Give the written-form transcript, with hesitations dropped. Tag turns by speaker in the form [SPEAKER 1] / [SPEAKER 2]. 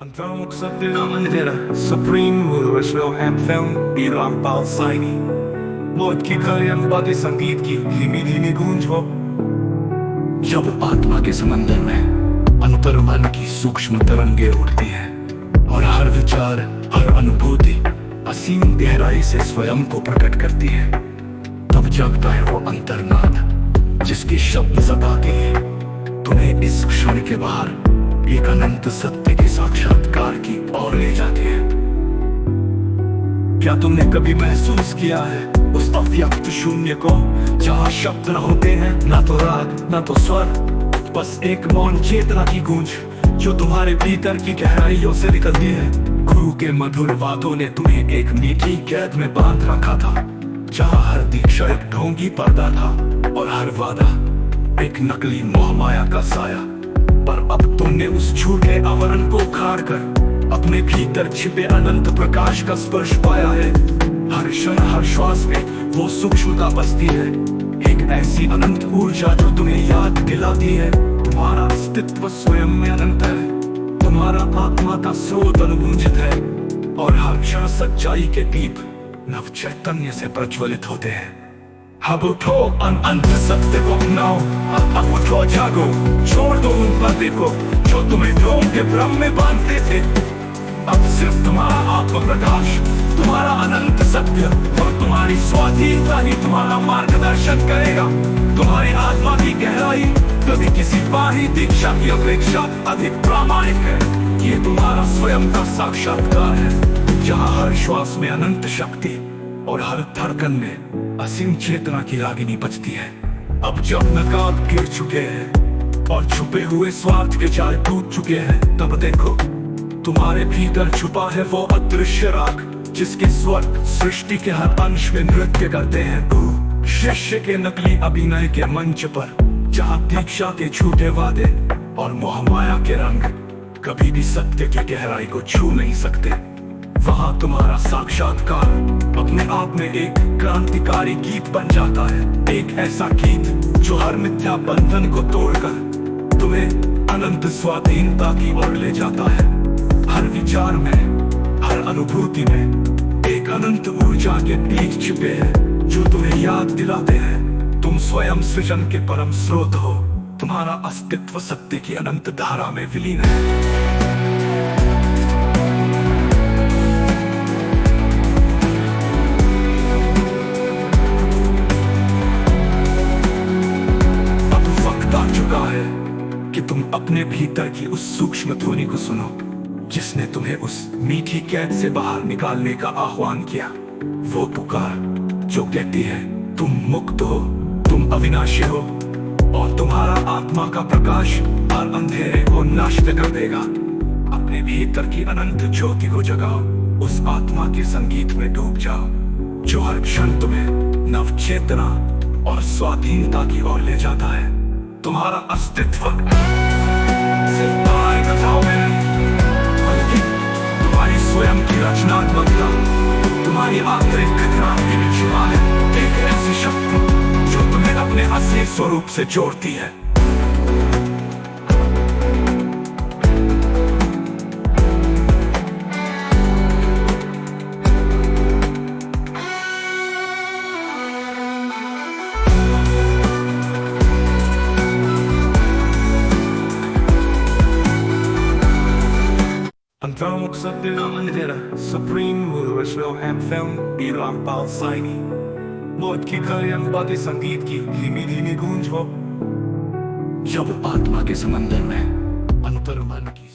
[SPEAKER 1] Então que saber a maneira Supreme Motivational Anthem भी रामपाल साइनी मौत की घड़ियां बातें संगीत की धीमी धीमी गूंज हो।
[SPEAKER 2] जब आत्मा के समंदर में अंतर्मन की सूक्ष्म तरंगे उठती हैं और हर विचार हर अनुभूति असीम गहराई से स्वयं को प्रकट करती है, तब जगता है वो अंतर्नाद जिसकी शब्द जबाती है तुम्हें इस क्षण के बाहर एक अनंत सत्य के साक्षात्कार की ओर ले जाती है।
[SPEAKER 1] क्या तुमने कभी महसूस किया है उस अव्यक्त शून्य को, जहाँ शब्द न होते हैं, ना तो राग ना तो स्वर, बस एक मौन चेतना की गूंज जो तुम्हारे भीतर की गहराइयों से निकलती है। गुरु के मधुर वादों ने तुम्हें एक मीठी कैद में बांध रखा था, जहाँ हर दीक्षा एक ढोंगी पर्दा था और हर वादा एक नकली मोहमाया का साया। पर अब तुमने उस झूठे आवरण को उखाड़ कर अपने भीतर छिपे अनंत प्रकाश का स्पर्श पाया है। हर क्षण हर श्वास में वो सूक्ष्मता बसती है, एक ऐसी अनंत ऊर्जा जो तुम्हें याद दिलाती है तुम्हारा अस्तित्व स्वयं में अनंत है, तुम्हारा आत्मा का स्रोत अनुगुंजित है और हर क्षण सच्चाई के दीप नव चैतन्य से प्रज्वलित होते हैं। अब उठो अनंत सत्य को अपनाओ, अब उठो जागो, छोड़ दो उन पर्दे को जो तुम्हें ढोंग के भ्रम में बांधते थे। अब सिर्फ तुम्हारा आत्म प्रकाश, तुम्हारा अनंत सत्य और तुम्हारी स्वाधीनता ही तुम्हारा मार्गदर्शन करेगा। तुम्हारी आत्मा की गहराई कभी किसी बाहरी दीक्षा की अपेक्षा अधिक प्रामाणिक है। ये तुम्हारा स्वयं का साक्षात्कार है, जहाँ हर श्वास में अनंत शक्ति और हर धड़कन में असीम चेतना की रागिनी बजती है। अब जब नकाब गिर चुके हैं और छुपे हुए स्वार्थ के जाल टूट चुके हैं, तब देखो तुम्हारे भीतर छुपा है वो अदृश्य राग जिसके स्वर सृष्टि के हर अंश में नृत्य करते हैं। गुरु शिष्य के नकली अभिनय के मंच पर, जहाँ दीक्षा के झूठे वादे और मोहमाया के रंग कभी भी सत्य की गहराई को छू नहीं सकते, वहाँ तुम्हारा साक्षात्कार अपने आप में एक क्रांतिकारी गीत बन जाता है। एक ऐसा गीत जो हर मिथ्या बंधन को तोड़कर तुम्हें अनंत स्वाधीनता की ओर ले जाता है। हर विचार में हर अनुभूति में एक अनंत ऊर्जा के बीज छिपे हैं जो तुम्हें याद दिलाते हैं तुम स्वयं सृजन के परम स्रोत हो। तुम्हारा अस्तित्व सत्य की अनंत धारा में विलीन है। कि तुम अपने भीतर की उस सूक्ष्म ध्वनि को सुनो जिसने तुम्हें उस मीठी कैद से बाहर निकालने का आह्वान किया। वो पुकार जो कहती है तुम मुक्त हो, तुम अविनाशी हो और तुम्हारा आत्मा का प्रकाश हर अंधेरे को नष्ट कर देगा। अपने भीतर की अनंत ज्योति को जगाओ, उस आत्मा के संगीत में डूब जाओ जो हर क्षण तुम्हें नव चेतना और स्वाधीनता की ओर ले जाता है। तुम्हारा अस्तित्व सिर्फ तुम्हारे कथाओं में नहीं, बल्कि तुम्हारी स्वयं की रचनात्मकता, तुम्हारी आंतरिक क्रांति में छुपा है एक ऐसी शक्ति जो तुम्हें अपने असली स्वरूप से जोड़ती है। Então que saber a maneira Supreme Motivational Anthem भी रामपाल साइनी मौत की घड़ियां बातें संगीत की धीमी धीमी गूंज हो।
[SPEAKER 2] जब आत्मा के समंदर में अंतर्मन की